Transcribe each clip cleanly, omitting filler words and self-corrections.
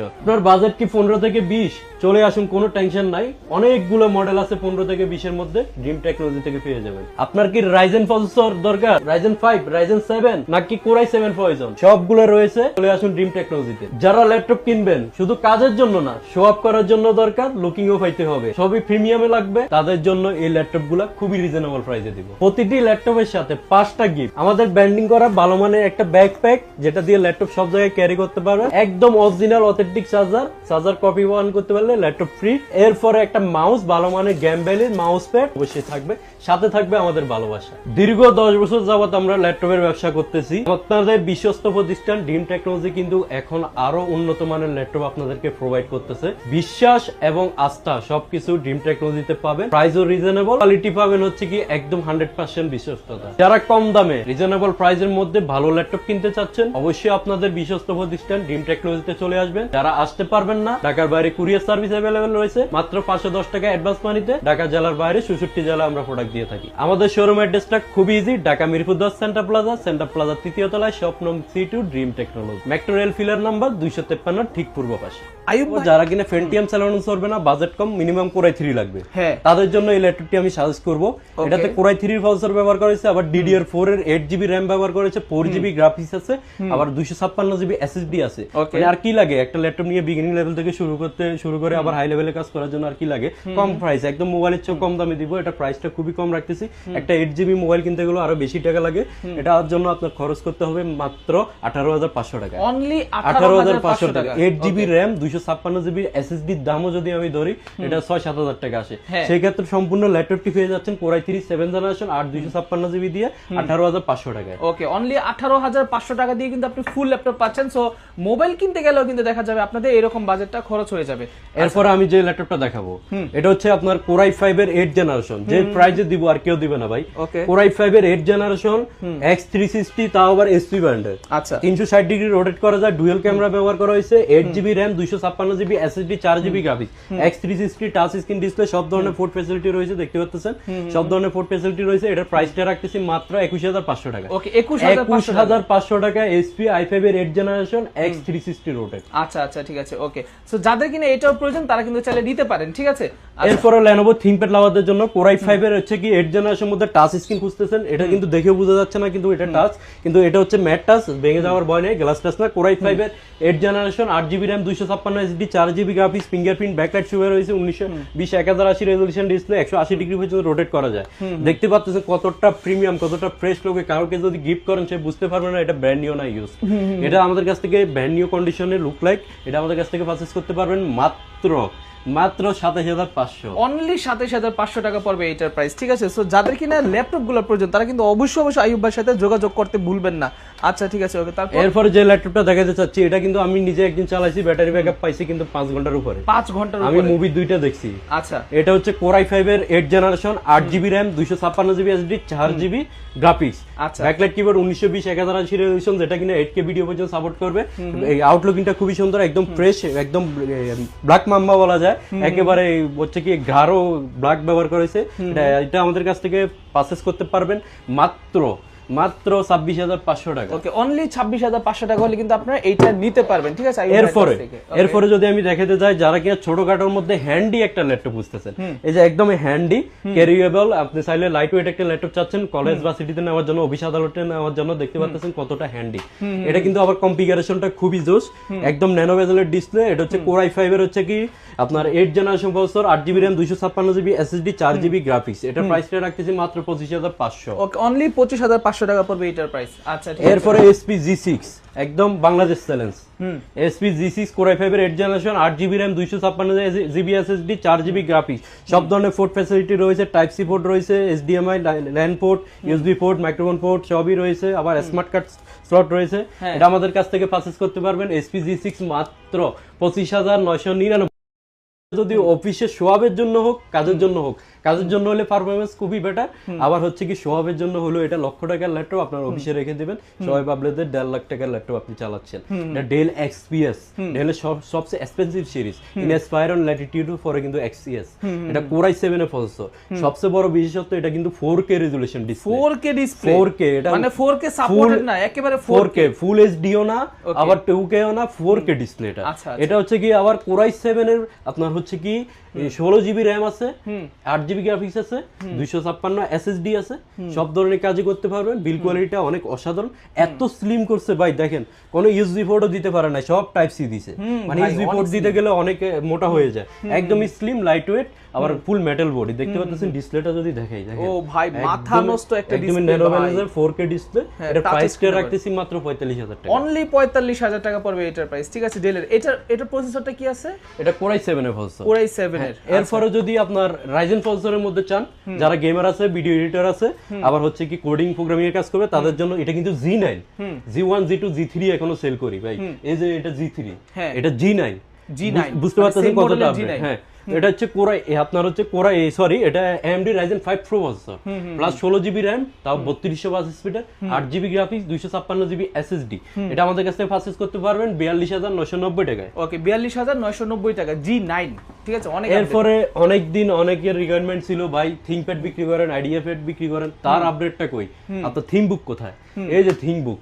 আপনার বাজেট কি 15 থেকে 20? চলে আসুন, কোনো টেনশন নাই, অনেকগুলো মডেল আছে 15 থেকে 20 এর মধ্যে, ড্রিম টেকনোলজি থেকে পেয়ে যাবেন। আপনার কি রাইজেন প্রসেসর দরকার, রাইজেন 5, রাইজেন 7 নাকি কোরাই 7 প্রয়োজন, সবগুলো রয়েছে, চলে আসুন ড্রিম টেকনোলজিতে। যারা ল্যাপটপ কিনবেন শুধু কাজের জন্য না, শো আপ করার জন্য দরকার, লুকিংও পাইতে হবে, সবই প্রিমিয়ামে লাগবে, তাদের জন্য এই ল্যাপটপ গুলা খুবই রিজনেবল প্রাইসে দিব। প্রতিটি ল্যাপটপের সাথে 5টা গিফট, আমাদের ব্র্যান্ডিং করা ভালো মানের একটা ব্যাকপ্যাক, যেটা দিয়ে ল্যাপটপ সব জায়গায় ক্যারি করতে পারবে, একদম original authentic charger copy one করতে পারলে ল্যাপটপ ফ্রি। এরপরে একটা মাউস, ভালো মানের গেম ভ্যালির মাউস প্যাড অবশ্যই থাকবে, সাথে থাকবে আমাদের ভালোবাসা। দীর্ঘ 10 বছর যাবত আমরা ল্যাপটপের ব্যবসা করতেছি। আপনাদের বিশ্বস্ত প্রতিষ্ঠান ড্রিম টেকনোলজি কিন্তু এখন আরো উন্নত মানের ল্যাপটপ আপনাদেরকে প্রোভাইড করতেছে। বিশ্বাস এবং আস্থা সবকিছু ড্রিম টেকনোলজিতে পাবেন, প্রাইসও রিজনেবল, কোয়ালিটি পাবেন হচ্ছে কি একদম 100% বিশ্বস্ততা। যারা কম দামে রিজনেবল প্রাইসের মধ্যে ভালো ল্যাপটপ কিনতে চাচ্ছেন, অবশ্যই আপনাদের বিশ্বস্ত প্রতিষ্ঠান ড্রিম টেকনোলজিতে চলে আসবেন। যারা আসতে পারবেন না, ঢাকার বাইরে কুরিয়ার সার্ভিস অ্যাভেলেবল রয়েছে, মাত্র 510 টাকা অ্যাডভান্স মানিতে ঢাকা জেলার বাইরে 66 জেলা আমরা প্রোডাক্ট দিয়ে থাকি। আমাদের শোরুম অ্যাড্রেসটা খুব easy, Dhaka Mirpur 10 center plaza 3য় তলায়, শপ নং C2, dream technology, metro rail pillar number 253 ঠিক পূর্ব পাশে। যারা কিনা ফেন্টিয়াম চালানো চলবে না, বাজেট কম, মিনিমাম কোরাই 3 লাগবে, তাদের জন্য এই ল্যাপটপটি আমি সাজেস্ট করব। এটাতে কোরাই 3 প্রসেসর ব্যবহার করেছে, আবার DDR4 এর 8GB RAM ব্যবহার করেছে, 4GB গ্রাফিক্স আছে, আবার 256GB SSD আছে। মানে আর কি লাগে একটা ল্যাপটপ নিয়ে বিগিনিং লেভেল থেকে শুরু করে আবার হাই লেভেলে কাজ করার জন্য আর কি লাগে? কম প্রাইস, একদম মোবাইলের চেয়ে কম দামে দিব। এটা প্রাইসটা খুবই কম রাখতেছি। একটা 8GB মোবাইল কিনতে গেলে আরো বেশি টাকা লাগে, এটার জন্য আপনার খরচ করতে হবে মাত্র 18,500 টাকা, অনলি 18,500 টাকা। 8GB RAM 256GB SSD দামও যদি আমি ধরি, এটা 6-7 টাকা আসে। সেই ক্ষেত্রে সম্পূর্ণ ল্যাপটপটি পেয়ে যাচ্ছেন কোরাই 3 7th জেনারেশন 256GB দিয়ে 18,500 টাকায়। ওকে, অনলি 18,500 টাকা দিয়ে কিন্তু আপনি ফুল ল্যাপটপ পাচ্ছেন। সো মোবাইল কিনতে গেলেও কিন্তু দেখা যাবে আপনাদের এরকম বাজেটটা খরচ হয়ে যাবে। এরপর আমি যে ল্যাপটপটা দেখাবো, এটা হচ্ছে আপনার কোরাই 5 এর 8th জেনারেশন, যে প্রাইসে দিব আর কেউ দিবে না ভাই। কোরাই 5 এর 8th জেনারেশন X360, তাও আবার SP ব্র্যান্ডের। আচ্ছা, 360 ডিগ্রি রোটেট করা যায়, ডুয়াল ক্যামেরা ব্যবহার করা হয়েছে, 8GB RAM 256GB SSD 4GB graphics, X360 touch screen display, সব ধরনের পোর্ট ফ্যাসিলিটি রয়েছে, দেখতে পাচ্ছেন সব ধরনের পোর্ট ফ্যাসিলিটি রয়েছে। এটার প্রাইসটা রাখতেছি মাত্র 21,500 টাকা। ওকে, 21,500 টাকা SP i5 এর 8th জেনারেশন X360 রোটেট। আচ্ছা আচ্ছা, ঠিক আছে। ওকে, সো যাদের কিনা এটাও প্রয়োজন তারা কিন্তু চাইলে নিতে পারেন, ঠিক আছে। এরপরে Lenovo ThinkPad লাভারদের জন্য কোরাই 5 এর হচ্ছে কি 8th জেনারেশনের মধ্যে টাচ স্ক্রিন খুঁজতেছেন, এটা কিন্তু দেখেও বোঝা যাচ্ছে না কিন্তু এটা টাচ, কিন্তু এটা হচ্ছে ম্যাট টাচ, ভেঙে যাওয়ার ভয় নেই, গ্লাস টাচ না। কোরাই 5 এর 8th generation 8GB RAM 256 SSD 4GB graphics, fingerprint backlight সুবিধা রয়েছে, 1920x1080 রেজোলিউশন ডিসপ্লে, 180 ডিগ্রি পর্যন্ত রোটেট করা যায়। দেখতে পাচ্ছেন কতটা প্রিমিয়াম, কতটা ফ্রেশ লোকে, কাউকে যদি গিফট করেন সে বুঝতে পারবে না এটা ব্র্যান্ড নিউ না ইউজ। এটা আমাদের কাছ থেকে ব্র্যান্ড নিউ কন্ডিশনে লুক লাইক, এটা আমাদের কাছ থেকে পারচেজ করতে পারবেন মাত্র 27,500, অনলি 27,500 টাকা পড়বে এটার প্রাইস, ঠিক আছে। সো যাদের কিনা ল্যাপটপ গুলো প্রয়োজন তারা কিন্তু অবশ্যই আইয়ুব ভাইয়ের সাথে যোগাযোগ করতে ভুলবেন না। আচ্ছা, ঠিক আছে। ওকে, তারপর এরপরে যে ল্যাপটপটা দেখাতে চাচ্ছি, এটা কিন্তু আমি নিজে একদিন চালাইছি, ব্যাটারি ব্যাকআপ পাইছি কিন্তু 5 ঘন্টার উপরে, 5 ঘন্টার উপরে। আমি মুভি 2টা দেখছি। আচ্ছা, এটা হচ্ছে কোরাই 5 এর 8th generation 8GB RAM 256GB SSD 4GB graphics. আচ্ছা, ব্যাকলাইট কিবোর্ড 1920x1080 রেজোলিউশন, যেটা কিনা 8K ভিডিও পর্যন্ত সাপোর্ট করবে। এই আউটলুকিংটা খুবই সুন্দর, একদম ফ্রেশ, একদম ব্ল্যাক মাম্বা বলা যায়, একেবারে হচ্ছে কি গাঢ় ব্ল্যাক ব্যবহার করেছে। এটা আমাদের কাছ থেকে পারচেজ করতে পারবেন মাত্র 26,500 টাকা। ওকে, অনলি 26,500 টাকা হলে কিন্তু আপনারা এইটা নিতে পারবেন, ঠিক আছে। এরপরে যদি আমি দেখাতে যাই, যারা কিনা ছোটখাটোর মধ্যে হ্যান্ডি একটা ল্যাপটপ বুঝতেছেন, এই যে একদম হ্যান্ডি ক্যারিয়েবল, আপনি চাইলে লাইট ওয়েট একটা ল্যাপটপ চাচ্ছেন কলেজ বা সিটিতে নেওয়ার জন্য, অফিস আদালতে নেওয়ার জন্য, দেখতে পাচ্ছেন কতটা হ্যান্ডি। এটা কিন্তু আবার কনফিগারেশনটা খুবই জোস, একদম ন্যানো বেজেলের ডিসপ্লে। এটা হচ্ছে কোরাই 5 এর হচ্ছে কি আপনার 8th generation processor, 8GB RAM 256GB SSD 4GB graphics. এটা প্রাইসটা রাখতেছি মাত্র 25,500। ওকে, অনলি 25,500 টাকা পড়বে এটার প্রাইস। আচ্ছা, ঠিক আছে। এরপরে SP G6, একদম Bangladesh challenge, SP G6 core i 5 এর 8th generation 8GB RAM 256GB SSD 4GB graphics, সব ধরনের পোর্ট ফ্যাসিলিটি রয়েছে, টাইপ সি পোর্ট রয়েছে, HDMI LAN port, USB port, microphone port সবই রয়েছে, আবার স্মার্ট কার্ড স্লট রয়েছে। এটা আমাদের কাছ থেকে পারচেজ করতে পারবেন SP G6 মাত্র 25,999। যদি অফিসে শোয়াবের জন্য হোক, কাজের জন্য হোক, কাজের জন্য হলে পারফরমেন্স খুবই বেটার, আবার হচ্ছে কি শো অফের জন্য হলো এটা লক্ষ টাকার ল্যাপটপ আপনার অফিসে রেখে দিবেন, সবাই ভাবলে যে 1.5 লাখ টাকার ল্যাপটপ আপনি চালাচ্ছেন। এটা ডেল এক্সপিএস, ডেলের সবচেয়ে এক্সপেন্সিভ সিরিজ, ইনস্পায়রন ল্যাটিটিউড পরে কিন্তু এক্সপিএস, এটা কোর i7 এর প্রসেসর। সবচেয়ে বড় বিশেষত্ব এটা কিন্তু 4K resolution display, 4K display, 4K, এটা মানে 4K সাপোর্টেড না, একেবারে 4K ফুল এইচডিও না, আবার 2K ও না, 4K ডিসপ্লে এটা। এটা হচ্ছে কি আবার কোর i7 এর আপনার হচ্ছে কি 16 জিবি র্যাম আছে, 8 জিবি গ্রাফিক্স আছে, 256 এসএসডি আছে, সব ধরনের কাজই করতে পারবেন। বিল কোয়ালিটিটা অনেক অসাধারণ, এত স্লিম করছে ভাই, দেখেন কোনো ইউএসবি পোর্টও দিতে পারে না, সব টাইপ সি দিছে। মানে ইউএসবি পোর্ট দিতে গেলে অনেক মোটা হয়ে যায়, একদম স্লিম লাইট ওয়েট, আবার ফুল মেটাল বডি। দেখতে পাচ্ছেন ডিসপ্লেটা যদি দেখাই, দেখেন ও ভাই মাথা নষ্ট একটা একদম ডিসপ্লে, ন্যারো ব্যালেন্সের 4K ডিসপ্লে। এর প্রাইসটা রাখতেছি মাত্র 45,000 টাকা, অনলি 45,000 টাকা পড়বে এটার প্রাইস। ঠিক আছে, ডেলের এটার প্রসেসরটা কি আছে? এটা কোর i7 এর প্রসেসর, কোর i7 এর। এরপরে যদি আপনার রাইজেন প্রসেসরের মধ্যে চান, যারা গেমার আছে, ভিডিও এডিটর আছে, আবার হচ্ছে কি কোডিং প্রোগ্রামিং এর কাজ করবে, তাদের জন্য এটা কিন্তু G9, G1 G2 G3 এখনো সেল করি ভাই। এই যে এটা G3, এটা G9, বুঝতে পারতেছেন কতটা আপডেট। হ্যাঁ, এটা হচ্ছে কোরাই আপনার হচ্ছে কোরাই সরি এটা AMD Ryzen 5 Pro processor, plus 16 GB RAM, তাও 3200 স্পিডের, 8 জিবি গ্রাফিক্স, 256 জিবি SSD। এটা আমাদের কাছ থেকে পারচেজ করতে পারবেন 42,990 টাকায়। ওকে, 42,990 টাকা G9। ঠিক আছে, অনেক। এরপরে অনেক দিন অনেকের রিকোয়ারমেন্ট ছিল ভাই থিংকপ্যাড বিক্রি করেন, আইডিয়া প্যাড বিক্রি করেন, তার আপডেটটা কই? আপনার থিংবুক কোথায়? এই যে থিংবুক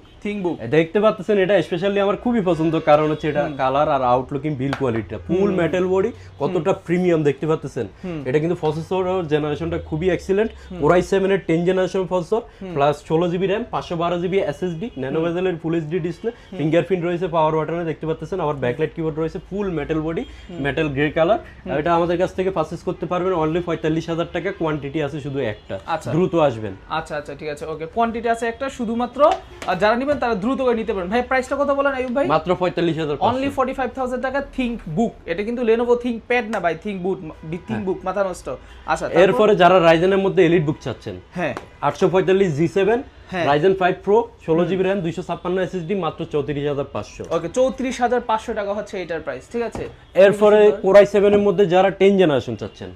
দেখতে পাচ্ছেন, এটা স্পেশালি আমার খুবই পছন্দ, কারণ হচ্ছে এটা কালার আর আউটলুকিং বিল কোয়ালিটিটা ফুল মেটাল বডি, কতটা প্রিমিয়াম দেখতে পাচ্ছেন। এটা কিন্তু প্রসেসর জেনারেশনটা খুবই এক্সিলেন্ট, কোর i7 এর 10 generation processor, plus 16 GB RAM, 512 GB SSD, nano বেজেলের ফুল এইচডি ডিসপ্লে, ফিঙ্গারপ্রিন্ট রয়েছে পাওয়ার বাটনে দেখতে পাচ্ছেন, আবার ব্যাকলাইট কিবোর্ড রয়েছে, full metal body, metal grey colour. এটা আমাদের কাছ থেকে পারচেজ করতে পারবেন অনলি 45,000 টাকা, কোয়ান্টিটি আছে শুধু একটা, দ্রুত আসবেন। আচ্ছা আচ্ছা, ঠিক আছে, ওকে, কোয়ান্টিটি আছে একটা, শুধুমাত্র যারা নেবেন তারা দ্রুত করে নিতে পারেন। ভাই প্রাইসটা কত বলেন আইয়ুব ভাই? মাত্র 45,000, অনলি 45,000 টাকা। থিংকবুক, এটা কিন্তু Lenovo ThinkPad না ভাই, থিংকবুক, মাথা নষ্ট। আচ্ছা, এরপরে যারা রাইজেনের মধ্যে এলিট বুক চাচ্ছেন, হ্যাঁ 845 G7 Ryzen 5 Pro 16 GB RAM 256 SSD মাত্র 34,500। ওকে, 34,500 টাকা হচ্ছে এটার প্রাইস। ঠিক আছে, এরপরে কোর i7 এর মধ্যে যারা 10 জেনারেশন চাচ্ছেন,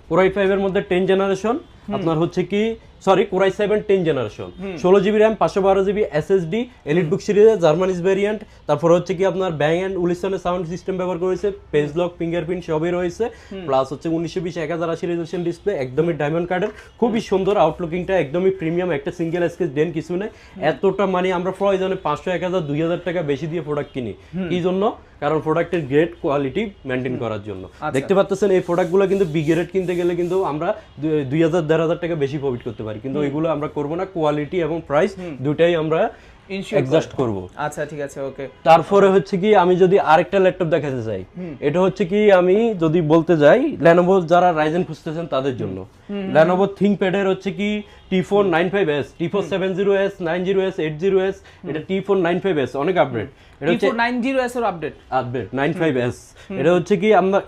কোর i5 এর মধ্যে 10 জেনারেশন আপনার হচ্ছে কি sorry core i7 10 generation 16 GB RAM 512 GB SSD, elite book সিরিজের জার্মানিজ ভেরিয়েন্ট, তারপর হচ্ছে কি আপনার ব্যাং এন্ড উলিসনের সাউন্ড সিস্টেম ব্যবহার করেছে, পেজ লক, ফিঙ্গারপ্রিন্ট সবই রয়েছে, প্লাস হচ্ছে 1920 1080 রেজোলিউশন ডিসপ্লে, একদমই ডায়মন্ড কার্ডের, খুবই সুন্দর আউটলুকিংটা, একদমই প্রিমিয়াম, একটা সিঙ্গেল স্কেচ দেন কিছু নেই। এতটা মানে আমরা প্রয়োজনে 500 1000 2000 টাকা বেশি দিয়ে প্রোডাক্ট কিনি, কি জন্য? কারণ প্রোডাক্টের গ্রেড কোয়ালিটি মেইনটেইন করার জন্য। দেখতে পাচ্ছেন এই প্রোডাক্টগুলো কিন্তু বি গ্রেড কিনতে গেলে কিন্তু আমরা 2000 1500 টাকা বেশি প্রফিট করতে পারি, কিন্তু এগুলো আমরা করব না, কোয়ালিটি এবং প্রাইস দুটাই আমরা অ্যাডজাস্ট করব। আচ্ছা, ঠিক আছে, ওকে। তারপরে হচ্ছে কি আমি যদি আরেকটা ল্যাপটপ দেখাতে চাই, এটা হচ্ছে কি আমি যদি বলতে যাই Lenovo যারা Ryzen খুঁজতেছেন তাদের জন্য, Lenovo ThinkPad এর হচ্ছে কি T4 95S, T4 70S, 90S, 80S, এটা T4 95S অনেক আপডেট, এটা হচ্ছে T4 90S এর আপডেট 95S, এটা হচ্ছে কি আমরা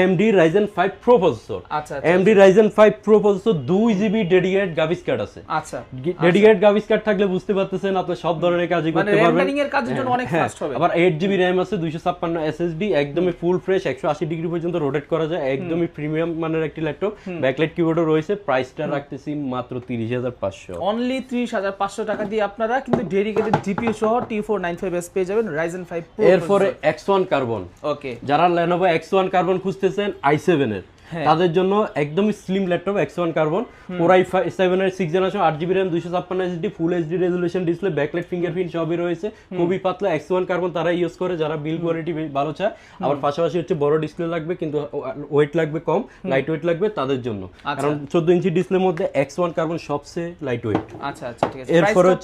AMD Ryzen 5 Pro প্রসেসর। আচ্ছা, AMD Ryzen 5 Pro processor 2 GB dedicated graphics card আছে। আচ্ছা, ডেডিকেটেড গ্রাফিক্স কার্ড থাকলে বুঝতে পারতেছেন আপনি সব ধরনের কাজই করতে পারবেন, রেন্ডারিং এর কাজের জন্য অনেক ফাস্ট হবে। আবার 8 জিবি RAM আছে, 256 SSD, একদমই ফুল ফ্রেশ, 180 ডিগ্রি পর্যন্ত রোটেট করা যায়, একদমই প্রিমিয়াম মানের একটি ল্যাপটপ, ব্যাকলাইট কিবোর্ডও রয়েছে। প্রাইসটা রাখতেছি মাত্র 30,500, অনলি 30,500 টাকা দিয়ে আপনারা কিন্তু ডেডিকেটেড জিপিইউ সহ T4 95S পেয়ে যাবেন Ryzen 5 Pro। এরপরে X1 কার্বন, ওকে, যারা Lenovo X1 কার্বন খুঁজতেছেন i7 এর, তাদের জন্য একদমই slim laptop X1 carbon, core i7 এর 6 generation, 8 GB RAM 256 SSD, full HD resolution display, backlight fingerprint সবই রয়েছে, খুবই পাতলা। X1 কার্বন তারা ইউজ করে যারা বিল কোয়ালিটি ভালো চায়, আবার পাশাপাশি হচ্ছে বড় ডিসপ্লে লাগবে কিন্তু ওয়েট লাগবে কম, লাইট ওয়েট লাগবে তাদের জন্য, কারণ 14 ইঞ্চি ডিসপ্লের মধ্যে X1 কার্বন সবচেয়ে লাইট ওয়েট। আচ্ছা আচ্ছা, ঠিক আছে।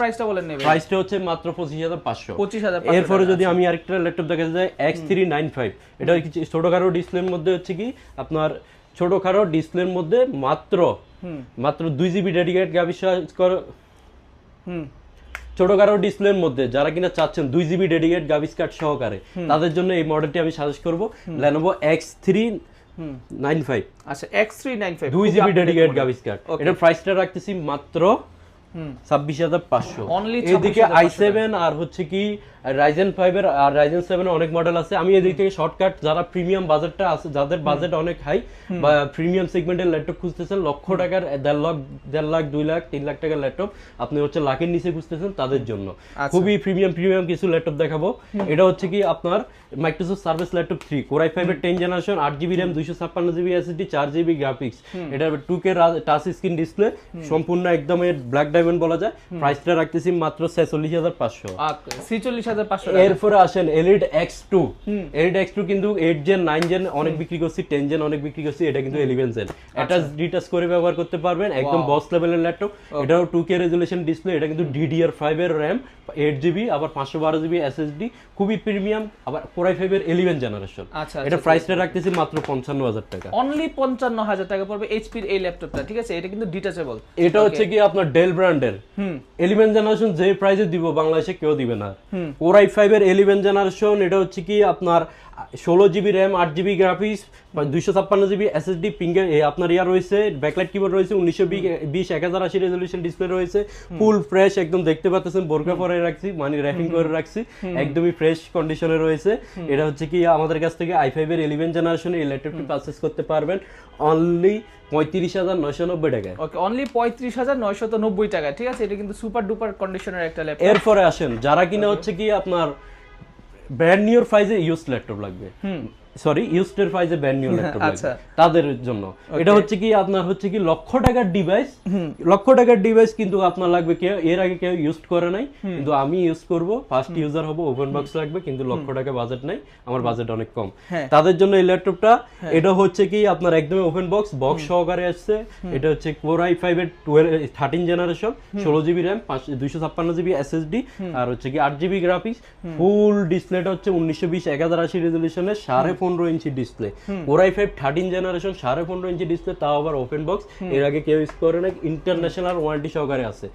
প্রাইসটা বলেন নেবে? প্রাইসটা হচ্ছে মাত্র 25,500। 25,500। এরপরে যদি আমি আরেকটা ল্যাপটপ দেখা যায় X395, এটা ছোটখাটো ডিসপ্লের মধ্যে হচ্ছে কি আপনার ছোটখাটো ডিসপ্লের মধ্যে মাত্র 2 জিবি ডেডিকেটেড গ্রাফিক্স ছোটখাটো ডিসপ্লের মধ্যে যারা কিনা চাচ্ছেন 2 জিবি ডেডিকেটেড গ্রাফিক্স কার্ড সহকারে, তাদের জন্য এই মডেলটি আমি সাজেস্ট করব, Lenovo X395। আচ্ছা, X395 2 GB dedicated graphics card, এটা প্রাইসটা রাখতেছি মাত্র 26,500। এদিকে i7 আর হচ্ছে কি রাইজেন 5 এর আর রাইজেন 7 এর অনেক মডেল আছে। আমি এদিক থেকে শর্টকাট, যারা প্রিমিয়াম বাজেটটা আছে, যাদের বাজেট অনেক হাই বা প্রিমিয়াম সেগমেন্টের ল্যাপটপ খুঁজতেছেন, লক্ষ টাকার 1.5 লাখ 2 লাখ 3 লাখ টাকার ল্যাপটপ আপনি হচ্ছে লাখের নিচে খুঁজতেছেন, তাদের জন্য খুবই প্রিমিয়াম কিছু ল্যাপটপ দেখাবো। এটা হচ্ছে কি আপনার Microsoft service laptop 3 core i5 এর 10 generation, 8GB RAM, 256GB SSD, 4GB graphics. এটা 2K টাচ স্ক্রিন ডিসপ্লে, সম্পূর্ণ একদম ব্ল্যাক ডায়মন্ড বলা যায়। প্রাইসটা রাখতেছি মাত্র 46500। 46500 এরপরে আসেন এলিট X2। এলিট X2 কিন্তু 8 জেন 9 জেন অনেক বিক্রি করছি, 10 জেন অনেক বিক্রি করছি, এটা কিন্তু 11 জেন। অ্যাটাচ ডিটাচ করে ব্যবহার করতে পারবেন, একদম বস লেভেলের ল্যাপটপ। এটাও 2K রেজোলিউশন ডিসপ্লে, এটা কিন্তু DDR5 এর RAM, 8GB, আবার 512GB SSD, খুবই প্রিমিয়াম, আবার কোর i5 এর 11 জেনারেশন। এটা প্রাইসটা রাখতেছি মাত্র 55000 টাকা। অনলি 55000 টাকা পড়বে এইচপি এর এই ল্যাপটপটা, ঠিক আছে? এটা কিন্তু ডিটাচেবল। এটা হচ্ছে কি আপনার ডেল ব্র্যান্ডের 11 জেনারেশন, যে প্রাইসে দিব বাংলাদেশে কেউ দিবে না। কোর i5 এর 11 জেনারেশন, এটা হচ্ছে কি আপনার 16GB RAM, 8GB graphics, 256GB SSD, finger আপনার ইয়া রয়েছে, ব্যাকলাইট কিবোর্ড রয়েছে, 1920 1080 রেজোলিউশন ডিসপ্লে রয়েছে, ফুল ফ্রেশ, একদম দেখতে পাচ্ছেন বোরকা পরে রাখছি, মানে র‍্যাপিং করে রাখছি, একদমই ফ্রেশ কন্ডিশনে রয়েছে। এটা হচ্ছে কি আমাদের কাছ থেকে i5 এর 11 জেনারেশনে এই ল্যাপটপটি পারচেজ করতে পারবেন অনলি 35,990 টাকায়। ওকে, অনলি 35,990 টাকা, ঠিক আছে? এটা কিন্তু সুপার ডুপার কন্ডিশনের একটা ল্যাপটপ। এরপরে আসেন যারা কিনা হচ্ছে কি আপনার ব্র্যান্ড নিউ প্রাইসে ইউজ ল্যাপটপ লাগবে, সরি ইউজড প্রাইসে ব্র্যান্ড নিউ ল্যাপটপ লাগবে, তাদের জন্য এটা হচ্ছে কি আপনার হচ্ছে কি লক্ষ টাকার ডিভাইস কিন্তু আপনার লাগবে, কেউ এর আগে কেউ ইউজ করে নাই, কিন্তু আমি ইউজ করব, ফার্স্ট ইউজার হব, ওপেন বক্স লাগবে, কিন্তু লক্ষ টাকা বাজেট নাই, আমার বাজেট অনেক কম, তাদের জন্য এই ল্যাপটপটা। এটা হচ্ছে কি আপনার একদমই ওপেন বক্স সহকারে আসছে। এটা হচ্ছে কোর i5 এর 13 generation, 16GB RAM, 256GB SSD, আর হচ্ছে কি 8GB গ্রাফিক্স, ফুল ডিসপ্লেটা হচ্ছে 1920 1080 রেজোলিউশনের 15.5 inch display. Core i5 13 generation, 15.5 inch display, তাও আবার ওপেন বক্স, এর আগে কেউ ইউজ করে না, ইন্টারন্যাশনাল ওয়ারেন্টি সহকারে আছে।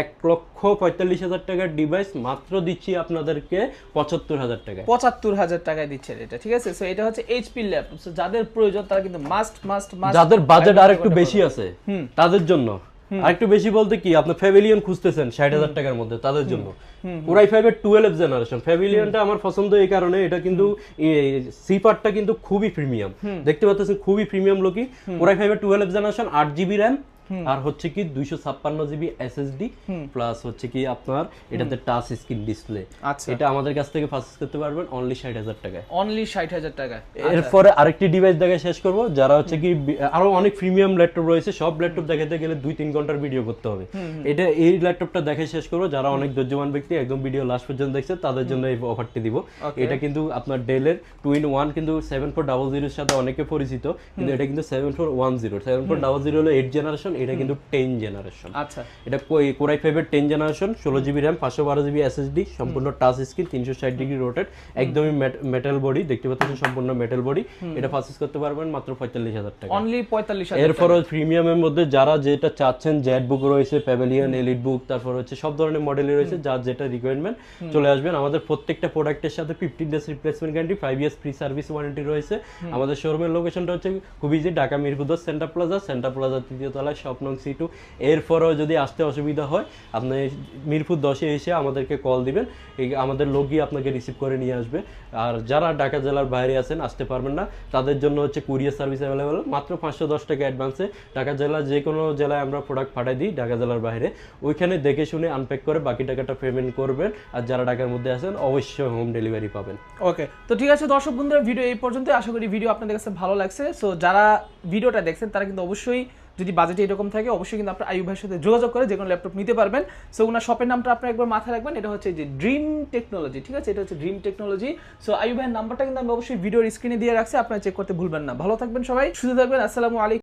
1,45,000 টাকার ডিভাইস মাত্র দিচ্ছি আপনাদেরকে 75,000 টাকায়। 75,000 টাকায় দিচ্ছেন এটা, ঠিক আছে? সো এটা হচ্ছে এইচপি ল্যাপটপ। সো যাদের প্রয়োজন তারা কিন্তু মাস্ট যাদের বাজেট আর একটু বেশি আছে তাদের জন্য, আরেকটু বেশি বলতে কি আপনার প্যাভিলিয়ন খুঁজতেছেন 60,000 টাকার মধ্যে, তাদের জন্য কোর i5 এর 12 জেনারেশন। প্যাভিলিয়নটা আমার পছন্দ এই কারণে, এটা কিন্তু সি পার্টটা কিন্তু খুবই প্রিমিয়াম, দেখতে পাচ্ছেন খুবই প্রিমিয়াম লুকি। কোর i5 এর 12 জেনারেশন, 8GB RAM, আর হচ্ছে কি 256GB SSD, প্লাস হচ্ছে কি আপনার এটাতে টাচ স্ক্রিন ডিসপ্লে। এটা আমাদের কাছ থেকে পারচেজ করতে পারবেন অনলি 60,000 টাকায়। অনলি 60,000 টাকা। এরপরে আরেকটি ডিভাইস দেখে শেষ করব, যারা হচ্ছে কি আরো অনেক প্রিমিয়াম ল্যাপটপ রয়েছে, সব ল্যাপটপ দেখাতে গেলে 2-3 ঘন্টার ভিডিও করতে হবে। এটা এই ল্যাপটপটা দেখে শেষ করব, যারা অনেক ধৈর্যবান ব্যক্তি একদম ভিডিও লাস্ট পর্যন্ত দেখছে তাদের জন্য এই অফারটি দিব। এটা কিন্তু আপনার ডেলের 2-in-1, কিন্তু 7400 এর সাথে অনেকে পরিচিত, কিন্তু এটা কিন্তু 7410। 7400 হলো 8 জেনারেশন, এটা কিন্তু 10 জেনারেশন। আচ্ছা, এটা কোর i5 এর 10 generation, 16GB RAM, 512GB SSD, সম্পূর্ণ টাচ স্ক্রিন, 360 ডিগ্রি রোটেট, একদমই মেটাল বডি, দেখতে পাচ্ছেন সম্পূর্ণ মেটাল বডি। এটা পারচেজ করতে পারবেন মাত্র 45,000 টাকা। অনলি 45,000। এরপর প্রিমিয়ামের মধ্যে যারা যেটা চাচ্ছেন, জেড বুক রয়েছে, প্যাভিলিয়ন, এলিট বুক, তারপর হচ্ছে সব ধরনের মডেলই রয়েছে, যার যেটা রিকোয়ারমেন্ট চলে আসবেন। আমাদের প্রত্যেকটা প্রোডাক্টের সাথে 15 days replacement guarantee, 5 years free service warranty রয়েছে। আমাদের শোরুমের লোকেশনটা হচ্ছে খুব easy, Dhaka Mirpur 10 center plaza 3য় তলায়, শপ নং C2। এরপরও যদি আসতে অসুবিধা হয়, আপনি মিরপুর 10-এ এসে আমাদেরকে কল দিবেন, আমাদের লোক গিয়ে আপনাকে রিসিভ করে নিয়ে আসবে। আর যারা ঢাকা জেলার বাইরে আছেন, আসতে পারবেন না, তাদের জন্য হচ্ছে কুরিয়ার সার্ভিস অ্যাভেলেবেল, মাত্র 510 টাকা অ্যাডভান্সে। ঢাকা জেলার যে কোনো জেলায় আমরা প্রোডাক্ট পাঠাই দিই, ঢাকা জেলার বাইরে, ওইখানে দেখে শুনে আনপ্যাক করে বাকি টাকাটা পেমেন্ট করবেন। আর যারা ঢাকার মধ্যে আছেন অবশ্যই হোম ডেলিভারি পাবেন। ওকে, তো ঠিক আছে দর্শক বন্ধুরা, ভিডিও এই পর্যন্ত। আশা করি ভিডিও আপনাদের কাছে ভালো লাগছে। সো যারা ভিডিওটা দেখছেন তারা কিন্তু অবশ্যই, যদি বাজেট এরকম থাকে, অবশ্যই কিন্তু আপনার আইয়ুব ভাইয়ের সাথে যোগাযোগ করে যে কোনো ল্যাপটপ নিতে পারবেন। সো ওনার শপের নামটা আপনারা একবার মাথায় রাখবেন, এটা হচ্ছে যে ড্রিম টেকনোলজি, ঠিক আছে? এটা হচ্ছে ড্রিম টেকনোলজি। সো আইয়ুব ভাইয়ের নাম্বারটা কিন্তু আমি অবশ্যই ভিডিওর স্ক্রিনে দিয়ে রাখছি, আপনারা চেক করতে ভুলবেন না। ভালো থাকবেন সবাই, সুস্থ থাকবেন। আসসালামু আলাইকুম।